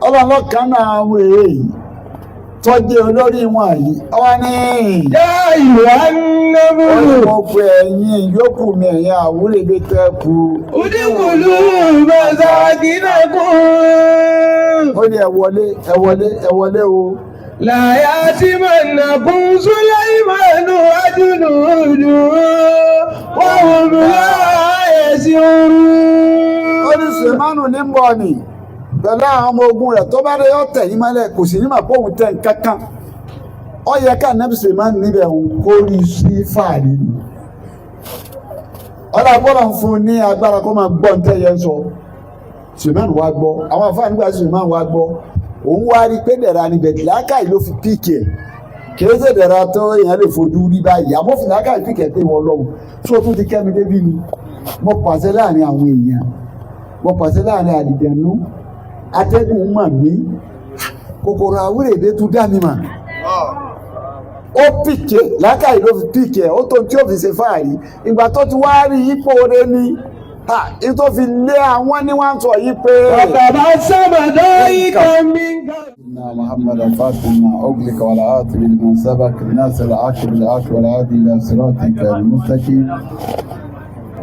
ọlọ́run kan náà àwọn èyí tọ́jú olórí wọn yìí ọwọ́ ní yá ìwà nẹ́bùrù mo pe ẹ̀yin yòókù mi ẹ̀yin àwúrẹ́ ibi tẹ́ kú. òdìkùlù mọ̀sáàkínàkùn. ó ní ẹ wọlé o. láyà tí mọ̀nàkùn Sùláìmánù ajúnúdù wọ́n wọ́n mú láàyè sí orú. ó ní Sùlẹ́mánù ní ń bọ̀ ni pẹ̀lú àwọn ọmọ ogun rẹ̀ tó bá dé yọ tẹ̀ yín mọ́lẹ̀ kò sí ní mà bóun tẹ̀ kankan ó yẹ ká nẹ́bí Sùlẹ́mánù níbẹ̀ òun kó rí sí fàárì ni ọlọ́gbọ́dọ̀ ń fún un ní agbára kó máa gbọ́ ntẹ́ yẹn sọ Sùlẹ́mánù wá gbọ́ àwọn afáàní nígbà Sùlẹ́mánù wá gbọ́ òun wá rí pé dẹ̀ra ni bẹ̀tìlákà yìí ló fi píìkì ẹ̀ kìí ṣe dẹ̀ra tó èèyàn lè fojú rí báyìí àmọ́ fìlákà yìí píìkì ẹ̀ pé wọ́n lọ́wọ́ tí ó tún ti kẹ́mi débi ni mo pàṣẹ láàrin àwọn èèyàn mo pàṣẹ láàrin àlìjẹ̀nú atẹ́gùn mọ̀ mí kòkòrò àwúrèdè tún dá mi mà ó pìkẹ́ lákàyè ló fi pìkẹ́ ó tó tí ó fi ṣe fáàrí ìgbà tó ti wá rí ipò rẹ ni tó fi lé àwọn ní wọ́n sọ yí pé. bàbá sábàdọ́ ikọ̀ mi. إن محمد فاتنا أغلق ولا آتي لمن سبق الناس العاقب بالعاقب ولا عادي إلى صراطك المستقيم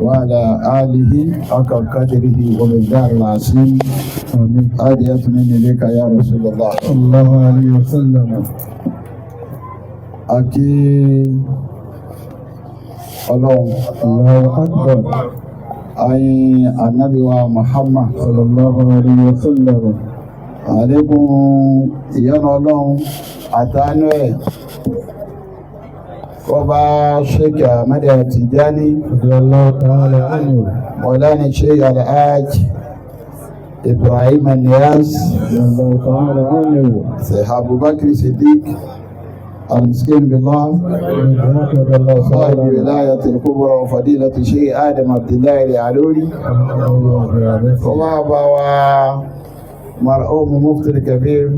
وعلى آله حق قدره ومقدار العظيم هدية مني إليك يا رسول الله صلى الله عليه وسلم أكي الله أكبر أي النبي محمد صلى الله عليه وسلم عليكم يا الله أتانوي Ọba Sheikh Ahmad Tijani radiyallahu ta'ala anhu Maulana Sheikh Al-Hajj Ibrahim Niyas radiyallahu ta'ala anhu Sheikh Abu Bakr Siddiq Al-Miskin Billah صاحب ولاية الكبرى وفضيلة Sheikh Adam Abdullah Al-Aluri وما بوا مرحوم مفتي الكبير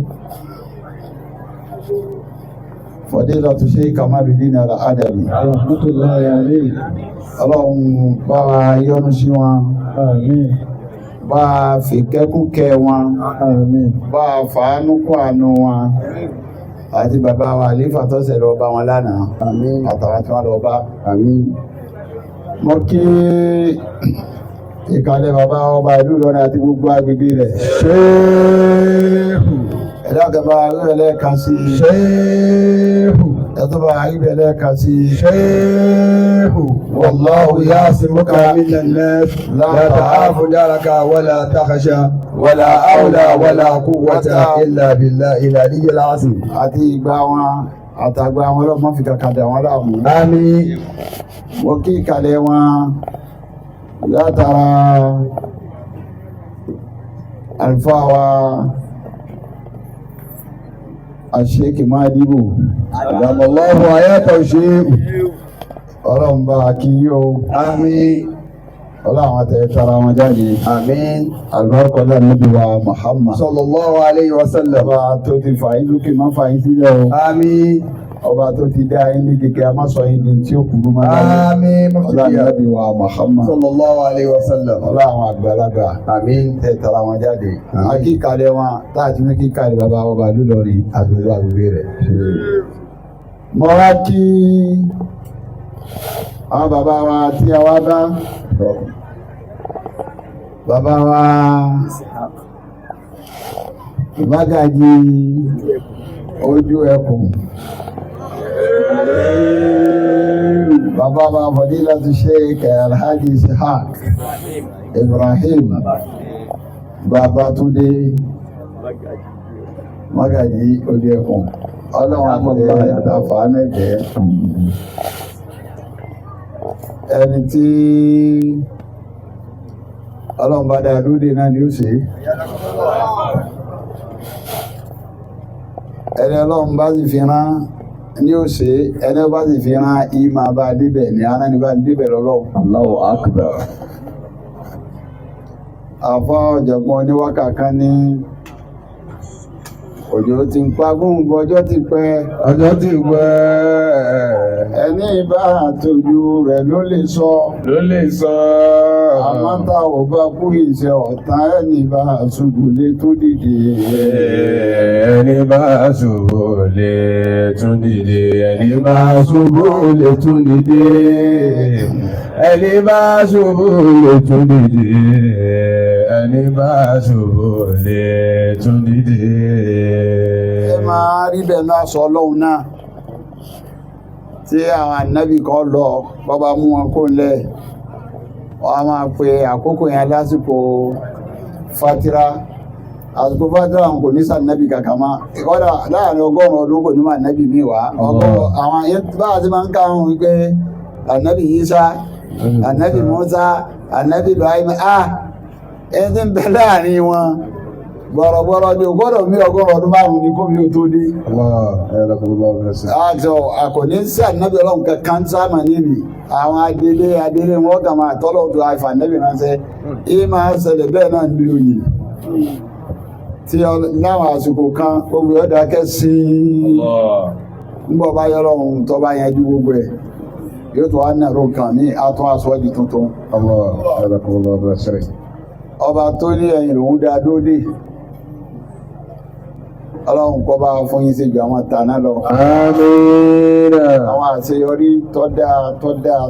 فضيلة Sheikh Kamal Din Al-Adabi rahmatullahi alayhi Ọlọ́run bá wa yọ́nú sí wọn àmín bá fi kẹ́kún kẹ́ wọn àmín bá fàánú kún àánú wọn àti bàbá wa àlífà tó ṣe lọ bá wọn lánàá àmín àtàwọn tí wọ́n lọ bá àmín mo kí ìkàlẹ̀ bàbá ọba ìlú Ìlọrin àti gbogbo agbègbè rẹ̀ ṣéèhù ẹ̀dàgbà ẹlẹ́ẹ̀kan sí ṣéèhù ẹ̀tọ́bà ẹlẹ́ẹ̀kan sí ṣéèhù wallahu ya'simuka minan nas la ta'afu daraka wala takhsha wala hawla wala quwwata illa billahi al-aliyyil azim àti ìgbà wọn àtàgbà wọn lọ́mọ́ fi kàkàdà wọn láàmú àmín wọ́n kí ìkàlẹ̀ wọn látara àlùfáà wa Sheikh Madibu Allahu ayata Sheikh ọlọ́run bá kí yíò àmín ọlọ́run àtẹ̀ẹ́tara wọn jáde àmín albarkọ́lá níbi wa Muhammad sallallahu alayhi wa sallam ọba tó ti fàyí lókè má fàyí sílẹ̀ o àmín ọba tó ti dá yín ní kékeré a máa sọ yín ní tí ó kúrú máa dáyé àmín ọlọ́run níbi wa Muhammad sallallahu alayhi wa sallam ọlọ́run àgbàlagbà àmín tẹ̀ẹ́tara wọn jáde akíkalẹ̀ wọn táàtì ní kíkalẹ̀ bàbá ọba lúlọrin àdúgbò àgbègbè rẹ̀ mọ́ wá kí àwọn bàbá wa tí a wá bá bàbá wa Mágàjí ojú ẹkùn bàbá wa Fadilatu Sheikh Alhaji Ishaq Ibrahim bàbá Túndé Mágàjí ojú ẹkùn ọlọ́run àpọ̀lẹ̀ àtàfàánà ẹ̀jẹ̀ ẹni tí ọlọ́run bá dáa lóde náà ni ó ṣe ẹni ọlọ́run bá sì fi rán ní ó ṣe ẹni bá sì fi rán ìmọ̀ bá débẹ̀ ní aná ní bá débẹ̀ lọ́lọ́run Allahu Akbar àfọ́ ọ̀jọ̀gbọ́n oníwákà kan ní òjò ti ń pagún ọjọ́ ti pẹ́. ọjọ́ ti pẹ́. ẹni bá àtòjú rẹ̀ ló lè sọ. àmọ́ tá ò bá kú iṣẹ́ ọ̀tá ẹni bá ṣubú lè tún dìde. ẹni bá ṣubú lè tún dìde. ẹni bá ṣubú lè tún dìde. ẹni bá ṣubú lè tún dìde. ẹni bá ṣubú lè tún dìde. ẹ máa rí bẹ́ẹ̀ náà sọ ọlọ́run náà tí àwọn ànábì kan lọ bàbá mú wọn kó lẹ̀ wọ́n á máa pe àkókò yẹn lásìkò fatira àsìkò fatira kò ní sànábì kankan mọ́ ìkọ́dà láàrin 100 ọdún kò ní máa nábì mí wá àwọn báwa ti máa ń káwọn wípé ànábì Ìsá ànábì Mùsá ànábì Ibrahim ẹni tí ń bẹ láàrin wọn gbọ̀rọ̀gbọ̀rọ̀ ni ògbọ́dọ̀ mí 100 ọdún márùn-ún ní kó mi ò tó dé. Àkòní sí ànábì ọlọ́run kankan sáàmà níbi àwọn adélé wọn kà máa tọ́lọ̀ tó àìfà ànábì ránṣẹ́ èyí máa ṣẹlẹ̀ bẹ́ẹ̀ náà ní oyè tí láwọn àsìkò kan gbogbo ọ̀dà kẹ́sí ńgbọ́ bá yọ lọ́run tó bá yanjú gbogbo ẹ̀ yóò tó wá nàró kan ní àtún aṣọ́jú tuntun. Ọba tó ní ẹ̀yìn lòun dá dóde ọlọ́run kó bá fún yín sí ju àwọn tàná lọ. Àmín. Àwọn àṣeyọrí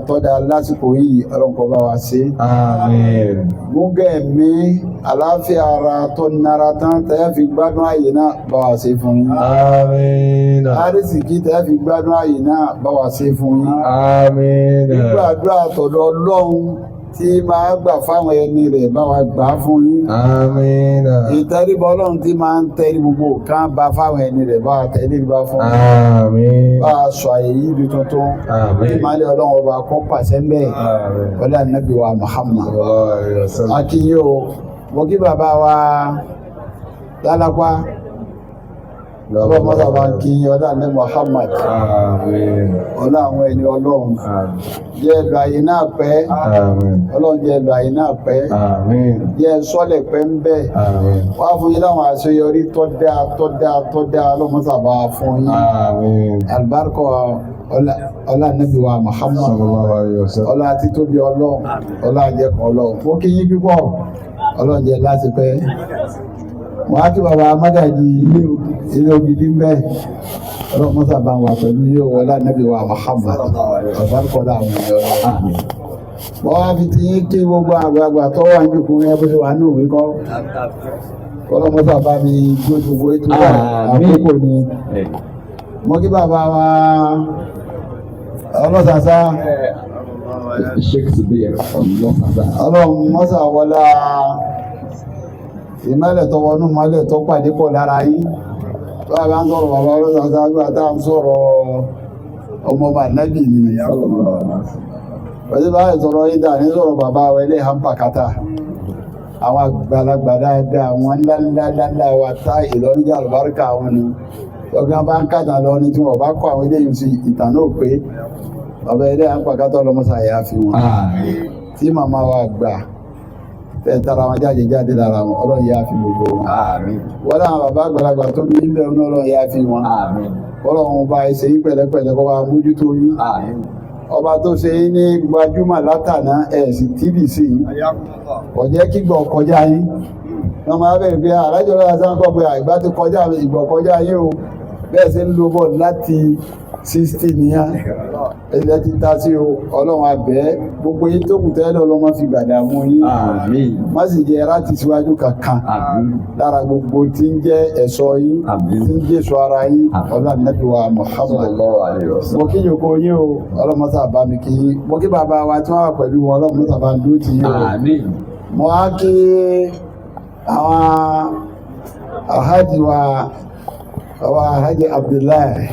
tọ́dá lásìkò yìí ọlọ́run kó bá wa ṣe. Àmín. Gúngẹ̀ mi àlàáfíà ara tó nara tán tẹ́ fi gbádùn ààyè náà bá wa ṣe fún yín. Àmín. Àrísìkí tẹ́ fi gbádùn ààyè náà bá wa ṣe fún yín. Àmín. Gbígbàdúrà tọ̀dọ̀ ọlọ́run tí máa gbà fáwọn ẹni rẹ̀ bá wa gbà fún yín. Àmín. Ìtẹríba ọlọ́run tí máa ń tẹrí gbogbo kan bá fáwọn ẹni rẹ̀ bá wa tẹríba fún yín. Àmín. Bá a sọ àyè yìí di tuntun. Àmín. Ìmọ̀lẹ̀ ọlọ́run ọba kó pàṣẹ ń bẹ́ẹ̀. Àmín. Ọlá Ànábì wa Muhammad. Akínyó mo kí bàbá wa lálápá. Ọlọ́run mọ́sá bá ń kí ọlá Ànábì Muhammad. Àmín. Ọlá àwọn ẹni ọlọ́run. Àmín. Jẹ́ ẹ̀lú ayé náà pẹ́. Àmín. Ọlọ́run jẹ́ ẹ̀lú ayé náà pẹ́. Àmín. Jẹ́ sọ́lẹ̀ pẹ́ ń bẹ́. Àmín. Wá fún yín láwọn àṣeyọrí tó dáa ọlọ́mọ́sá bá fún yín. Àmín. Àlùbáríkà ọlá Ànábì wa Muhammad. Sallallahu alaihi wasallam. Ọlá títóbi ọlọ́run. Ọlá àjẹkọ̀ ọlọ́run. Mo kí yín púpọ̀. Ọlọ́run jẹ́ láti pẹ́. Wọ́n á kí bàbá Mágàjì ilé ògidì ń bẹ́. Ọlọ́mọ́sá bá wà pẹ̀lú yóò wọlá Ànábì wa Muhammad. Àlùbáríkà ọlá àwọn ènìyàn. Wọ́n á fi ti yín kí gbogbo àgbààgbà tó wà ní ìkùnrin ẹbí tó wà ní òwe kọ́. Ọlọ́mọ́sá bá mi gbé gbogbo ètò àkókò ni. Mo kí bàbá wa ọlọ́sàsá ọlọ́run mọ́sà wọlá ìmọ́lẹ̀ tó wọnú mọ́lẹ̀ tó pàdé pọ̀ lára yìí tó àbá ń sọ̀rọ̀ bàbá ọlọ́sàsá gbà tá ń sọ̀rọ̀ ọmọọba nábì ni pẹ̀lú báyìí sọ̀rọ̀ ìdá ní sọ̀rọ̀ bàbá wẹlé hàmpàkátà àwọn àgbàlagbà dáadáa wọn ńláńláńlá wa tá Ìlọrin jẹ́ àlùbáríkà wọn ni ọgbọ́n bá ń kàdà lọ ní tí wọ́n bá kọ́ àwọn eléyìí sí ìtàn náà pé ọba ilé àpàkátọ́ ọlọ́mọsà yà fi wọn tí màmá wa gbà tẹ́ tara wọn jáde lára wọn ọlọ́run yà fi gbogbo wọn wọ́n láwọn bàbá àgbàlagbà tó bí ilẹ̀ ọlọ́run yà fi wọn ọlọ́run bá ẹsẹ̀ yí pẹ̀lẹ́pẹ̀lẹ́ kọ́ bá mójútó yín ọba tó ṣe yín ní gbajúmọ̀ látàná ẹ̀sìn TBC ọ̀jẹ́ kígbọ̀ kọjá yín wọ́n máa bẹ̀rẹ̀ pé àrájọ́ lọ́la sáńkọ́ pé àìgbá ti kọjá ìgbọ̀ kọjá yín o bẹ́ẹ̀ sí ń lo bọ̀ láti 60 nìyàn ẹ̀lẹ́ ti ta sí o ọlọ́run abẹ́ gbogbo yín tó kù tẹ́lẹ̀ ọlọ́mọ fi gbàdá mú yín má sì jẹ́ láti síwájú kankan lára gbogbo tí ń jẹ́ ẹ̀ṣọ́ yín tí ń jẹ́ ẹ̀ṣọ́ ara yín ọlọ́run Ànábì wa Muhammad mo kí yòókù yín o ọlọ́mọ sábà mi kí yín mo kí bàbá wa tí wọ́n wà pẹ̀lú ọlọ́mọ sábà ń dúró ti yín o mo á kí àwọn alhaji wa alhaji Abdullahi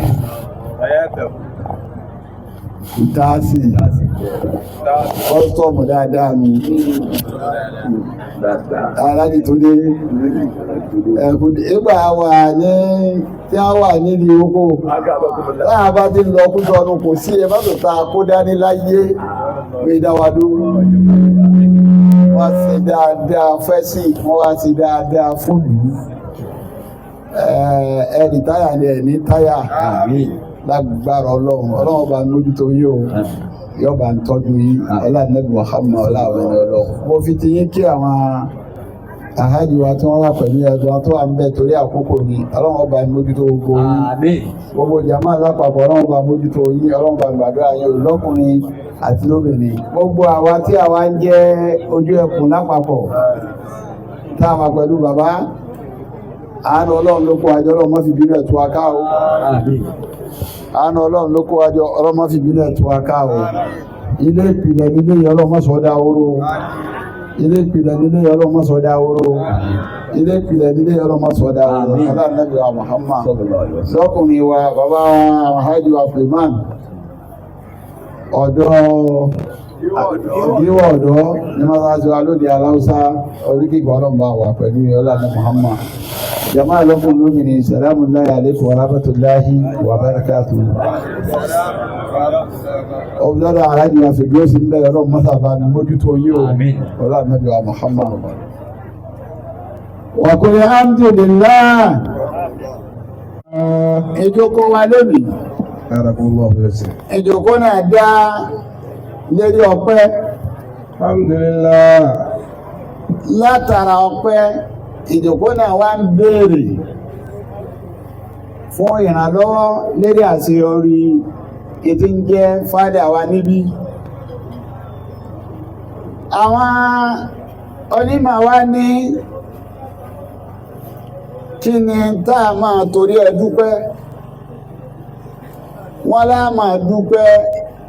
ìtaásì kọ́sítọ́ọ̀mù dáadáa mi aláàjì tó dé ìgbà wà ní tí a wà nílì oko láàá bá ti lọ kújọ ọdún kò sí ẹ bá tó ta kó dání láyé pé dáwàdó wọ́n ti dáadáa fẹ́sì wọ́n wá ti dáadáa fún ìlú ẹni táyà ni ẹni táyà lágbára ọlọ́run bá mójútó yín o yóò bá ń tọ́jú yín ọlọ́nẹ́bí Muhammad ọlọ́run ọlọ́run mo fi ti yín kí àwọn àhájì wa tí wọ́n wà pẹ̀lú ẹ̀dùn tó wà ń bẹ̀ torí àkókò ni ọlọ́run bá mójútó gbogbo yín gbogbo jàmáà lápapọ̀ ọlọ́run bá mójútó yín ọlọ́run bá gbàdúrà yín olùlọ́kùnrin àti lóbìnrin gbogbo àwa tí àwa ń jẹ́ ojú ẹkùn lápapọ̀ tá a wà pẹ̀lú bàbá àánú ọlọ́run ló kó àjọ ọlọ́run má fi bínú ẹ̀tù wa ká o àánú ọlọ́run ló kó àjọ ọlọ́run má fi bínú ẹ̀tù wa ká o ilé ìpìlẹ̀ nílé yẹn ọlọ́run má sọ dá oró ilé ìpìlẹ̀ nílé yẹn ọlọ́run má sọ dá oró ilé ìpìlẹ̀ nílé yẹn ọlọ́run má sọ dá oró aláàbí wa Muhammad lọ́kùnrin wa bàbá alhaji wa Suleiman ọ̀dọ́ ìdíwọ̀ ọ̀dọ́ ní mọ́sáàsì wa lóde aláùsá oríkìgbà ọlọ́mbà wà pẹ̀lú ọlá ní Muhammad jama lọ́kùn lómìnì salamu alaykum wa rahmatullahi wa barakatuh ọ̀bùdọ́dọ̀ aláàjì wa fi gbé sí ń bẹ̀rẹ̀ ọlọ́run mọ́sàbá ní mójútó yíò ọlá nàbí wa Muhammad wa qul alhamdulillah ìjókòó wa lónìí ìjókòó náà dá lérí ọpẹ́ alhamdulillah látara ọpẹ́ ìjókòó náà wá ń béèrè fún ìrànlọ́wọ́ lérí àṣeyọrí ètí ń jẹ́ fádà wa níbí àwọn onímọ̀ wa ní kí ni tá a máa torí ẹ dúpẹ́ wọ́n lá máa dúpẹ́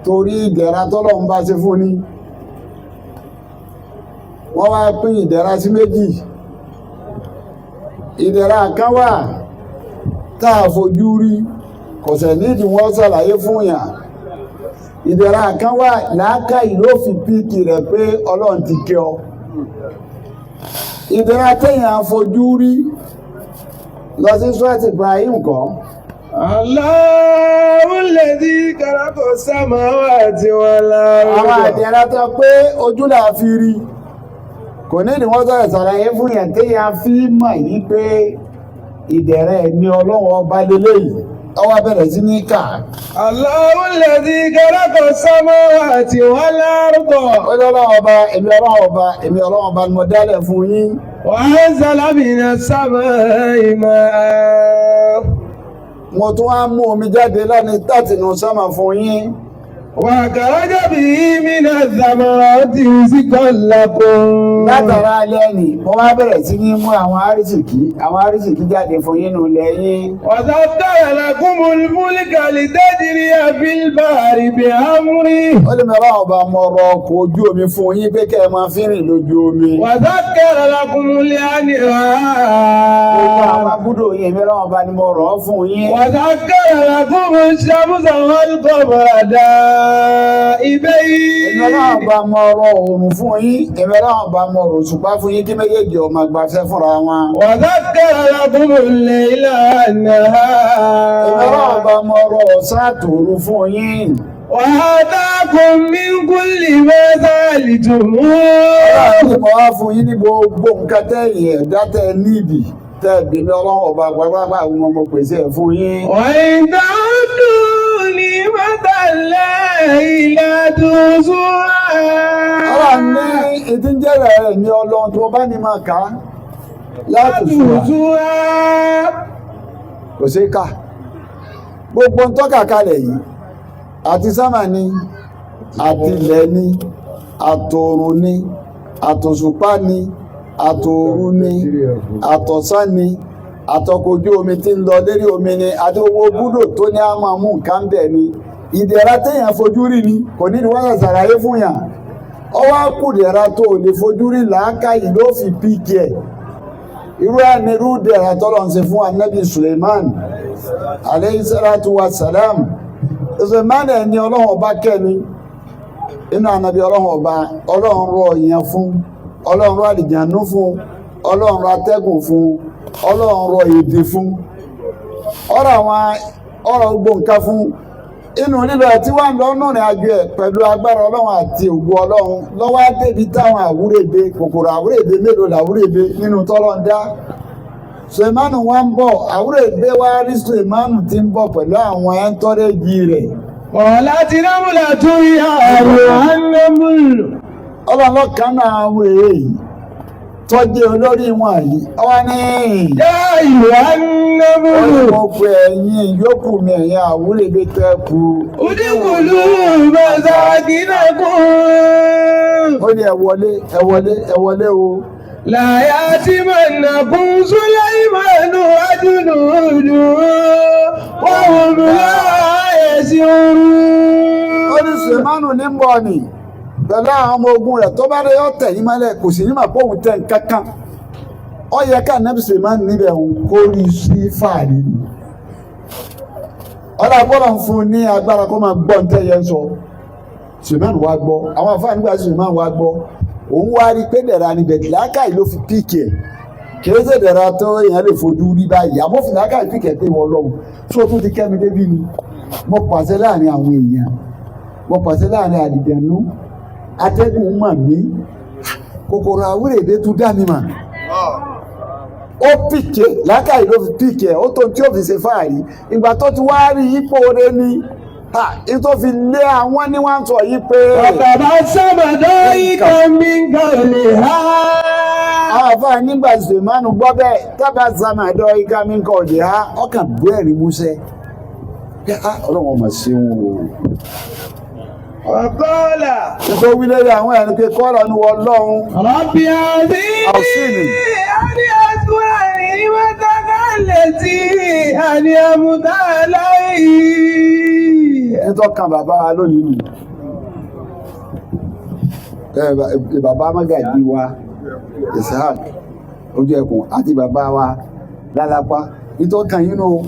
torí ìdẹ̀ra tọ́lọ́run bá ṣe fún ní wọ́n wá pín ìdẹ̀ra sí méjì ìdẹ̀ra kan wà táà fojú rí kọ̀sẹ̀ nídìí wọ́n ṣàlàyé fún yàn ìdẹ̀ra kan wà làákàyè ló fi píkì rẹ̀ pé ọlọ́run ti kẹ́ ọ ìdẹ̀ra téèyàn fojú rí lọ sí Surat Ibrahim kan Allahu alladhi khalaqa samawati wal arda. Àwọn àdẹ̀rà tó pé ojú là fi rí kò ní ìdí wọ́n sọ̀rọ̀ ṣàlàyé fún yẹn téèyàn fi mọ̀ yí pé ìdẹ̀rẹ̀ ní ọlọ́run ọba lélẹ́yìí ọwọ́ bẹ̀rẹ̀ sí ní kà. Allahu alladhi khalaqa samawati wal arda. Ọlọ́run ọba èmi ọlọ́run ọba ni mo dálẹ̀ fún yín. Wa anzala minas samai ma'an. Mo tún wá mú omi jáde láti tàtínú sánmà fún yín. Wa kharaja bihi minaz zamarati rizqan lakum. Látara alẹ́ ni mo wá bẹ̀rẹ̀ sí ní mú àwọn arísìkí jáde fún yín nù lẹ́yìn. Wa sakhkhara lakumul fulka litajriya fil bahri bi'amri. Ó lè mẹ́rọ ọba mọ ọrọ̀ ọkọ̀ ojú omi fún yín pé kẹ́ ẹ máa fi rìn lójú omi. Wa sakhkhara lakumul anhara. Gbogbo àwọn abúdó yìí mẹ́rọ ọba ni mo rọ̀ ọ́ fún yín. Wa sakhkhara lakumush shamsa wal qamara Èmi Ọlọ́run bá mọ ọrọ̀ oòrùn fún yín, èmi Ọlọ́run bá mọ ọrọ̀ òṣùpá fún yín kí méjèèjì ó máa gbafẹ́ fúnra wọn. Wa sakhkhara lakumul layla wan-nahara. Èmi Ọlọ́run bá mọ ọrọ̀ ọ̀sán àtòru fún yín. Wa atakum min kulli ma sa'altumuh. Ọlọ́run ti mọ̀ wá fún yín ní gbogbo nǹkan tẹ́yìn ẹ̀dá tẹ́ nídìí tẹ́ẹ̀bí ní Ọlọ́run ọba gbàgbàgbà àwọn ọmọ pèsè ẹ̀ fún yín. Wa in ta'uddu ni'matallahi la tuhsuha. Ọlọ́run ní ètí ń jẹ́rẹ̀ rẹ̀ ní Ọlọ́run tó bá ní máa kà á láti tuhsuha. kò sí ká gbogbo ń tọ́ka kalẹ̀ yìí àti sámà ni àti ilẹ̀ ni àtòrùn ni àtòṣùpá ni àtòru ni àtọ̀sán ni àtọkọ̀jú omi tí ń lọ lérí omi ni àti owó búdò tó ní a máa mú nǹkan bẹ̀ ni ìdẹ̀ra téèyàn fojú rí ni kò ní ìwọ́n ṣàlàyé fún yàn ọwọ́ kùdẹ̀ra tó lè fojú rí làákàyè ló fi píkì ẹ̀ irú ẹni irú dẹ̀ra tọ́lọ̀ ń ṣe fún Ànábì Suleiman alayhi salatu wa salam Suleiman ẹni ọlọ́run ọba kẹ́ni inú ànábì ọlọ́run ọba ọlọ́run rọ ìyẹn fún ọlọ́run rọ àlìjànú fún ọlọ́run rọ atẹ́gùn fún ọlọ́run rọ èdè fún ọ̀rọ̀ gbogbo nǹkan fún inú nílò tí wọ́n ń lọ nùrìn àjò ẹ̀ pẹ̀lú agbára ọlọ́run àti ògo ọlọ́run lọ́wọ́ débi táwọn àwúrèbe kòkòrò àwúrèbe mélòó làwúrèbe nínú tọ́lọ́ ń dá Sùlẹ̀mánù wá ń bọ̀ àwúrò ìgbé wá rí Sùlẹ̀mánù tí ń bọ̀ pẹ̀lú àwọn ẹ̀ńtọ́rẹ́jì rẹ̀. Ọ̀la ti námúlà tún yá àrùn ànàmúlù. Ọlọ́lọ́kan náà àwọn èyí tọ́jú olórí wọn yìí. Ọwọ́ ní Yá ìlú ànàmúlù. mo pe ẹ̀yin yòókù mi ẹ̀yin àwúrò ìgbé tẹ́ kú. Udíkùlù bàzàkínà kún. Ó ní ẹ wọlé o. Láyá tí mọ̀nà kún Sùlẹ́ìmánù àjùnúdù. Wọ́n wọ́n mú láàyè sí orú. Ó ní Sùlẹ̀mánù ní ń bọ̀ ni pẹ̀lú àwọn ọmọ ogun rẹ̀ tó bá dé yọ tẹ̀ yín mọ́lẹ̀ kò sí ní mà bóun tẹ̀ nǹkankan. Ó yẹ ká Ànábì Sùlẹ̀mánù níbẹ̀ òun kó rí sí fàárí ni. Ọlọ́gbọ́dọ̀ ń fún un ní agbára kó máa gbọ́ nǹkan yẹn sọ. Sùlẹ̀mánù wá gbọ́ àwọn afáàní nígbà Sùlẹ̀mánù wá gbọ́ òun wá rí pé dẹ̀ra ni bẹ̀tì lákàyè ló fi píìkì ẹ̀ kìí ṣe dẹ̀ra tó èèyàn lè fojú rí báyìí àmọ́ fi lákàyè píìkì ẹ̀ pé wọ́n lọ́wọ́ tí ó tún ti kẹ́mi débi ni mo pàṣẹ láàrin àwọn èèyàn mo pàṣẹ láàrin àlìjẹ̀nú atẹ́gùn mà mí kòkòrò àwúrè èdè tún dá mi mà ó píìkì lákàyè ló fi píìkì ẹ̀ ó tó tí ó fi ṣe fáàrí ìgbà tó ti wá rí ipò rẹ ni ìtò fi lé àwọn ní wọ́n sọ yí pé Bàbá sábàdọ́ ikọ̀ mi gọ̀lẹ̀ ha. àwọn àfáà nígbà Sùlẹ̀mánù gbọ́ bẹ́ẹ̀ tábà sábàdọ́ ikọ̀ mi gọ̀lẹ̀ ha ọkàn bú ẹ̀rí músẹ́ pé ọlọ́run ọmọ sí wọn o. Ọ̀kọ́lá. Ètò wílé àwọn ẹni pé kọ́lá ní wọ́n lọ́run. Rọ́bì àzí. Àní àtúrà ní mọ́tàkà létí. Àní àmúta láì. Ẹjọ́ kan bàbá wa lónìí nù. Bàbá Mágàjí wa Ishaq ojú ẹkùn àti bàbá wa Lálápá ìtọ́ kan yín nù.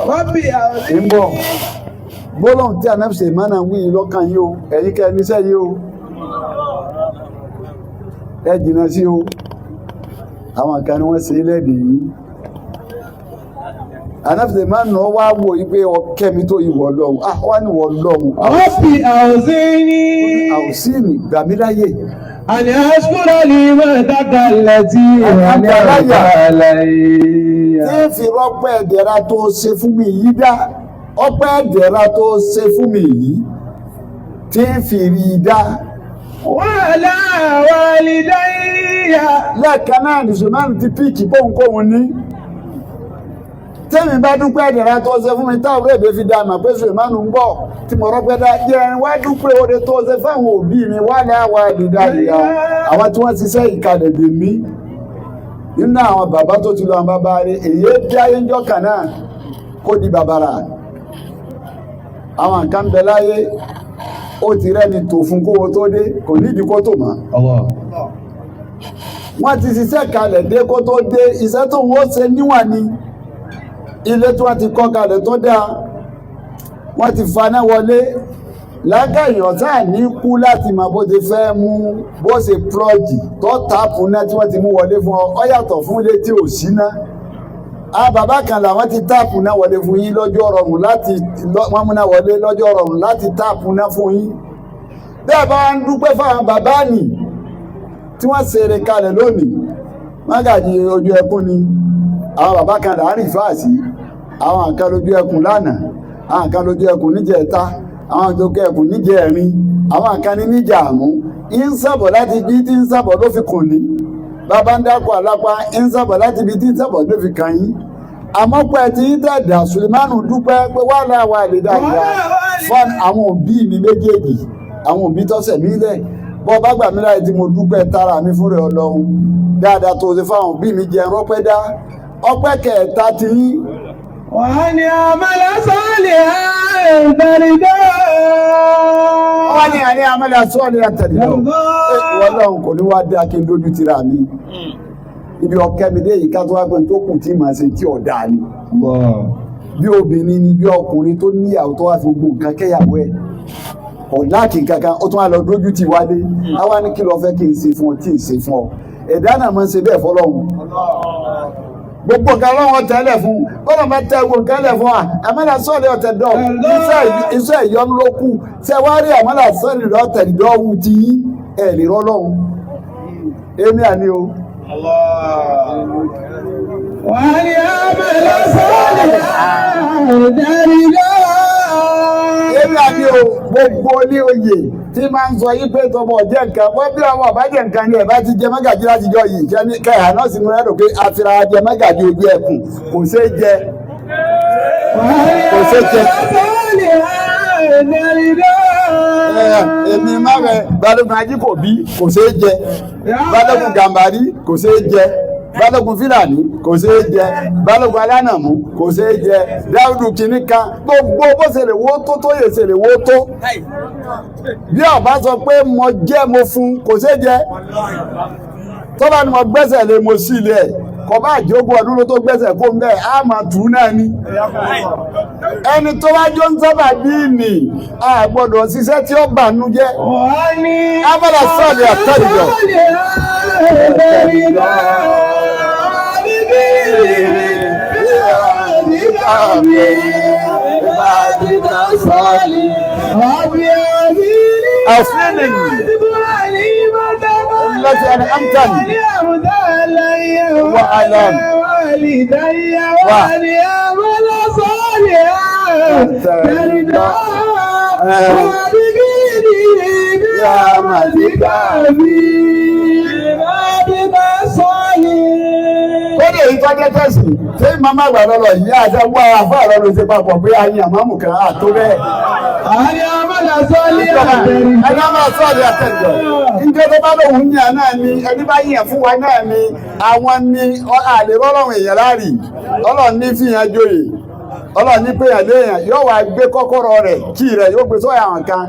Rọ́bì àzí. Ń bọ̀ gbólóhùn tí Ànábì Sùlẹ̀mánù wí lọ́kàn yìí o ẹ̀yin kẹ́ níṣẹ́ yìí o ẹ jìnnà sí o àwọn kan ni wọ́n ṣe lẹ́dìí yìí Ànábì Sùlẹ̀mánù wá wò yí pé ọkẹ́mi tó ìwọ̀ lọ́hùn wá ní wọ̀ lọ́hùn. Rọ́bì àzí ní. Àwùsí ni gbàmíláyè. Àní àṣkúrà ní mọ́tàkà létí. Àní àmúta láì. Tí ń fi rọ́pẹ́ ẹ̀dẹ̀ra tó ṣe fún mi yìí dá ọpẹ́ ẹ̀dẹ̀ra tó ṣe fún mi yìí tí ń fi rí i dá. Wàhálà wàlídáyà. Lẹ́ẹ̀kan náà ní Sùlẹ̀mánù ti píìkì bóńkóhun ní. Tẹ́mi bá dúpẹ́ ẹ̀dẹ̀ra tó ṣe fún mi táwọn èdè fi dáa mà pé Sùlẹ̀mánù ń bọ̀ tí mo rọ́pẹ́ dá jẹ́ wá dúpẹ́ oore tó ṣe fáwọn òbí mi wàhálà wàlídáyà àwọn tí wọ́n ti ṣe ìkàlẹ̀ dè mí. Nínú àwọn bàbá tó ti lọ àwọn bàbá rẹ̀ èyí bí ayé ń jọ́ kan náà kó di bàbàrà. Àwọn nǹkan bẹ láyé ó ti rẹ́ni tò fún kówó tó dé kò nídìí kó tò mọ́. Wọ́n ti ṣiṣẹ́ kalẹ̀ dé kó tó dé iṣẹ́ tó wọ́n ṣe níwọ̀n ni ilé tí wọ́n ti kọ́ kalẹ̀ tó dáa wọ́n ti faná wọlé lágàyàn ọ̀tá ní kú láti mọ bó ti fẹ́ mú bó ṣe plọ́ọ̀gì tó tààpù náà tí wọ́n ti mú wọlé fún ọ yàtọ̀ fún ilé tí ò sí náà. Bàbá kan làwọn ti táàpù náà wọlé fún yín lọ́jọ́ rọrùn láti wọ́n múná wọlé lọ́jọ́ rọrùn láti táàpù náà fún yín. Bẹ́ẹ̀ bá ń dúpẹ́ fáwọn bàbá nì tí wọ́n ṣeré kalẹ̀ lónìí. Mágàjí ojú ẹkún ni àwọn bàbá kan láàrin fáàsì àwọn kan lójú ẹkún lánàá àwọn kan lójú ẹkún níjẹta àwọn lójú ẹkún níjẹrin àwọn kan ní níjàmú ń sábọ̀ láti bí tí ń sábọ̀ ló fi kùn ní. Bàbá ń dákọ̀ àlápá ń sábọ̀ láti ibi tí ń sábọ̀ ló fi kàn yín. Àmọ́ pé tí ń tẹ̀dà Sùlẹ̀mánù dúpẹ́ pé wà láwa àlèdà ìyá fún àwọn òbí mi méjèèjì àwọn òbí tọ́sẹ̀ mí lẹ̀ bọ́ bá gbà mí láì tí mo dúpẹ́ tara mi fún rẹ̀ Ọlọ́run dáadáa tó ṣe fáwọn òbí mi jẹ́ rọ́pẹ́ dá ọpẹ́ kẹta ti yín. Wàá ní àmàlà sọ́ọ̀lì àtẹ̀rìndọ́. Wọ́n ní àní àmàlà sọ́ọ̀lì àtẹ̀rìndọ́. Ọlọ́run kò ní wá dé akin lójú tira mi. Ibi ọkẹ́ mi dé yìí ká tó wá pé tó kù tí màá ṣe tí ọ̀dà ni. Bí obìnrin ni bí ọkùnrin tó níyàwó tó wá fi gbogbo nǹkan kẹ́yàwó ẹ̀. Ọ̀láàkì kankan ó tún wá lọ lójú ti wálé. Àwa ní kí lọ fẹ́ kí n ṣe fún ọ tí ì ṣe fún ọ. Ẹ̀dá náà máa ń ṣe bẹ́ẹ̀ fọlọ́run. Gbogbo nǹkan lọ́wọ́ tẹ́lẹ̀ fún bọ́lá máa tẹ́ gbogbo nǹkan lẹ̀ fún wa àmàlà sọ́ọ̀lì ọ̀tẹ̀ dọ̀ iṣẹ́ ìyọnu ló kù ṣé wá rí àmàlà sọ́ọ̀lì ọ̀tẹ̀ dọ̀ wù tí ẹ̀ lè rọ́ lọ́hùn èmi àní o. وليعمل صالحا ترضاه. Èmi àbí o gbogbo ní oyè tí máa ń sọ yí pé tọmọ jẹ́ nǹkan wọ́n bí ọmọ ọba jẹ́ nǹkan ni ẹ̀ bá ti jẹ mẹ́gàjì láti jọ yìí jẹ́ ní kẹ́hà náà sì mú ẹ̀rọ pé àfihàn ajẹ mẹ́gàjì ojú ẹkùn kò ṣeé jẹ. Kò ṣeé jẹ. Èmi má rẹ̀ Balógun Ajíkòbí kò ṣeé jẹ. Balógun Gàmbàrí kò ṣeé jẹ. Balógun Fílàní kò ṣeé jẹ. Balógun Alánàmú kò ṣeé jẹ. Dáúdù kìíní kan gbogbo bó ṣe lè wó tó tó yè ṣe lè wó tó. Bí ọba sọ pé mo jẹ́ mo fún kò ṣeé jẹ. Tó bá ní mo gbẹ́sẹ̀ lé mo sí ilé ẹ̀ kò bá àjógún ọdún ló tó gbẹ́sẹ̀ kó ń bẹ́ẹ̀ á máa tù ú náà ni. Ẹni tó bá jó ń sábà díìnì a gbọ́dọ̀ ṣiṣẹ́ tí ó bànú jẹ́. Abala sọ́ọ̀lì àtọ́jọ́. التي أنعمتني وعلى والدي وليعمل صالحا ترضاه وادخلني برحمتك في عبادك الصالحين. Kódé ìtọ́jẹ́ tẹ̀sí tí màmá àgbà lọ́lọ́ yìí àti ẹgbẹ́ àfọ́ àrọ́ ló ṣe papọ̀ pé a yin àmọ́mù kan àtó bẹ́ẹ̀. Àní àmàlà sọ́ọ́lì àtẹ̀rì. Ẹni àmàlà sọ́ọ̀lì àtẹ̀rì. Njẹ́ tó bá lóun yàn náà ni ẹni bá yàn fún wa náà ni àwọn ni àlè rọ́lọ́run èèyàn láàrì. Ọlọ́run ní fìyàn joyè. Ọlọ́run ní péyàn léèyàn yóò wá gbé kọ́kọ́rọ́ rẹ̀ kí rẹ̀ yóò gbé sọ́yà àwọn kan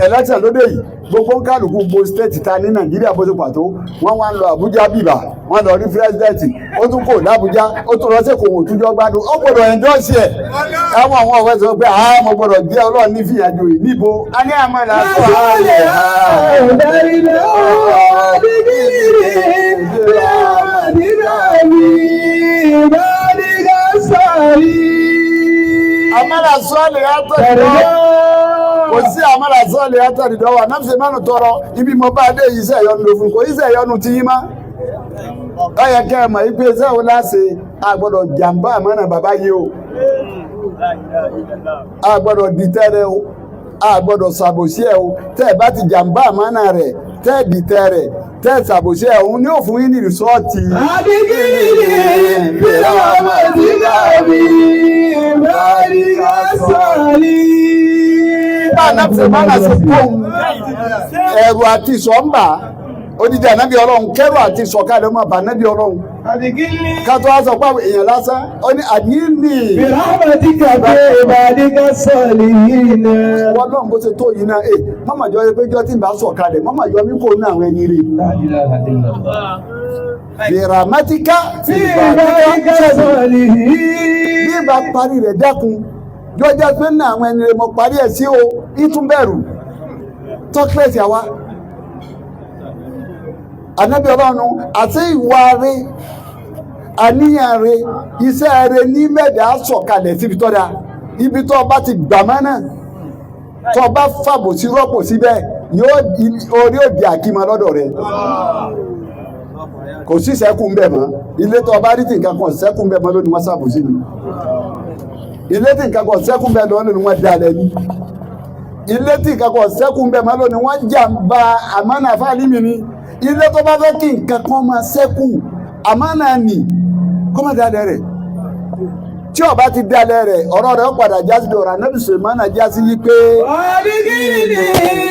ẹlẹ́sẹ̀ lóde yìí gbogbo kálukú gbogbo stéètì ta ní Nàìjíríà bó ti pàtó wọ́n wá ń lọ Àbújá bíbà wọ́n lọ rí pírẹsidẹ́ǹtì ó tún kò l'Àbújá ó tún lọ sí kò wò túnjọ́ gbádùn ó gbọ́dọ̀ ẹ̀ńdọ́sì ẹ̀ àwọn ọ̀fẹ́ sọ pé mo gbọ́dọ̀ jẹ́ Ọlọ́run ní fìyàjò yìí níbo a ní àmàlà Amala sọ́ọ̀lì àtọ̀dọ̀ kò sí amala sọ́ọ̀lì àtọ̀dọ̀ wà náà ṣe mánu tọrọ ibi mo bá dé iṣẹ́ ìyọnu ló fún kò iṣẹ́ ìyọnu ti yín má. Ó yẹ kẹ́ ẹ mọ̀ wípé iṣẹ́ wo láṣẹ àgbọ̀dọ̀ jàǹbá àmọ́nà bàbá yìí o àgbọ̀dọ̀ dìtẹ́rẹ́ o àgbọ̀dọ̀ ṣàbòsí ẹ̀ o tẹ́ ẹ bá ti jàǹbá àmọ́nà rẹ̀ tẹ́ ẹ dìtẹ́ rẹ̀ tẹ́ ẹ ṣàbòsí ẹ̀ òun ni ó fún yín ní rìsọ́ọ̀tì. Ẹ̀rù àti ìsọ̀mbà odidi ànábì Ọlọ́run kẹ́rù àti ìsọ̀kalẹ̀ ọmọ àbá ànábì Ọlọ́run kátó wá sọ pé èèyàn lásán ó ní àdínní. Bìrámàtí kàgbé ìbàdíkà sọ̀lì yìí náà. Wọ́n náà bó ṣe tó yìí náà mọ́mọ́ jọ pé jọ́ tí ń bá sọ̀kalẹ̀ mọ́mọ́ jọ mí kò ní àwọn ẹni rè. Bìrámàtí ká ìbàdíkà sọ̀lì yìí. Bí ìbá parí rẹ̀ dákun jọjá pé ní àwọn ẹni rẹ̀ mọ̀ parí ẹ̀ sí o ìtúbẹ̀rù tọ́kílẹ̀tì àwa. Ànábì Ọlọ́run àti ìwà rẹ̀ àníyàn rẹ̀ iṣẹ́ rẹ̀ ní mẹ́ẹ̀dá sọ̀kalẹ̀ síbi tọ́da ibi tó bá ti gbà mọ́nà tó bá fàbò sí rọ́pò síbẹ̀ orí òdì àkímọ́ lọ́dọ̀ rẹ̀ kò sí sẹ́kù ń bẹ̀ mọ́ ilé tó bá rí tí nǹkan kan sẹ́kù ń bẹ̀ mọ́ lónìí wọ́n sàbò sí ni ilé tí nǹkan kan sẹ́kù ń bẹ̀ lónìí wọ́n dalẹ̀ ni ilé tí nǹkan kan sẹ́kù ń bẹ̀ mọ́ lónìí wọ́n jàǹbá àmánà fáàlímì ni ilé tó bá fẹ́ kí nǹkan kan máa sẹ́kù àmánà nì kọ́ máa dalẹ̀ rẹ̀ tí ó bá ti dalẹ̀ rẹ̀ ọ̀rọ̀ rẹ̀ ó padà jásí di ọ̀rọ̀ Ànábì Sùlẹ̀mánà jásí yí pé. Àdìgínì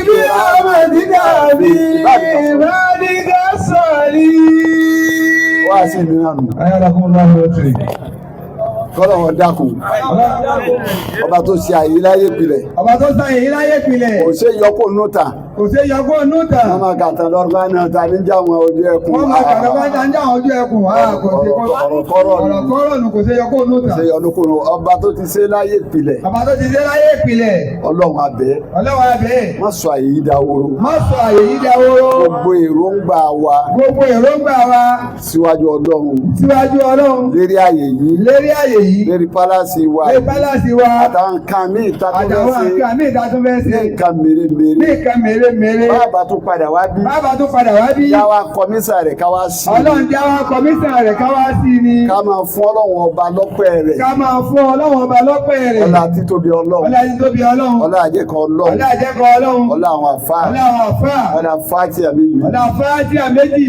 bí àmàdíkà bí ìbàdíkà sọ̀lì. Wá sí mi náà nù. Ayára fún láwọn ọ̀tún. Kọ́lọ̀ wọn dákun. Ọba tó ṣe àyè láyé pilẹ̀. Ọba tó ṣe àyè láyé pilẹ̀. Kò ṣe yọkó núta. Kò ṣe yọkó núta. Wọ́n máa kàtà lọ́rùbá náà ta ní jáwọn ojú ẹkùn. Wọ́n máa kàtà bá ní jáwọn ojú ẹkùn. Ọ̀rọ̀ kò ṣe yọkó núta. Ṣe ọdún ọba tó ti ṣe láyé pilẹ̀. Ọba tó ti ṣe láyé pilẹ̀. Ọlọ́run abẹ́. Ọlọ́run abẹ́. Má sọ àyè yìí dáwóró. Má sọ àyè yìí dáwóró. Gbogbo èròǹgbà wa. Gbogbo èròǹgbà wa. Síwájú Ọlọ́run. Síwájú Ọlọ́run. Lérí àyè yìí. Lérí àyè yìí. Lérí pálásì wa. Lérí pálásì wa. Àtàwọn nǹkan míì ta tó fẹ́ ṣe. Àtàwọn nǹkan míì ta tó fẹ́ ṣe. Ní nǹkan mèremère. Ní nǹkan mèremère. mèremère. Bàbá tó padà wá bí. Bàbá tó padà wá bí. Jáwá kọmísà rẹ̀ ká wá sí. Ọlọ́run jáwá kọmísà rẹ̀ ká wá sí ni. Ká máa fún Ọlọ́run ọba lọ́pẹ́ rẹ̀. Ká máa fún Ọlọ́run ọba lọ́pẹ́ rẹ̀. Ọlá títóbi Ọlọ́run. Ọlá títóbi Ọlọ́run. Ọlá àjẹkọ Ọlọ́run. Ọlá àjẹkọ Ọlọ́run. Ọlá àwọn àfáà. Ọlá àwọn àfáà. Ọlá Fátíà méjì. Ọlá Fátíà méjì.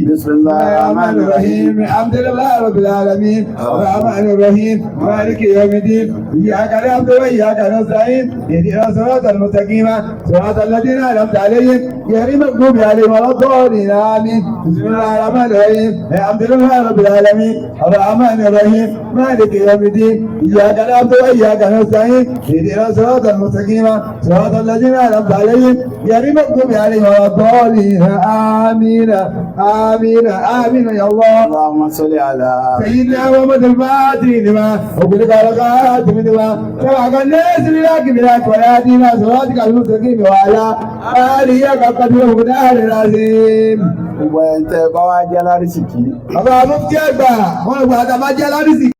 Bismillahir Rahmanir Rahim. Alhamdulillahi Rabbil Alamin. Rahmanir Rahim. Maliki Yawmiddin. Iyyaka na'budu wa iyyaka nasta'in. Ihdinas siratal mustaqim. Siratal ladzina an'amta alayhim ghayril maghdubi alayhim waladdallin. Amin. Bismillahir Rahmanir Rahim. Alhamdulillahi Rabbil Alamin. Rahmanir Rahim. Maliki Yawmiddin. Iyyaka na'budu wa iyyaka nasta'in. Ihdinas siratal mustaqim. Siratal ladzina an'amta alayhim ghayril maghdubi alayhim waladdallin. Amin. آمين آمين يا الله. اللهم صل على سيدنا محمد الفاتح لما وبلغ الخاتم لما سبق الناس بلاك بلاك وياتينا صراطك المستقيم وعلى آله حق قدره ومقداره العظيم. gbogbo ẹ̀ ń tẹ́ bá wá jẹ́ lárísìkí. Bàbá mufti àgbà wọn gbà tá a bá jẹ́ lárísìkí.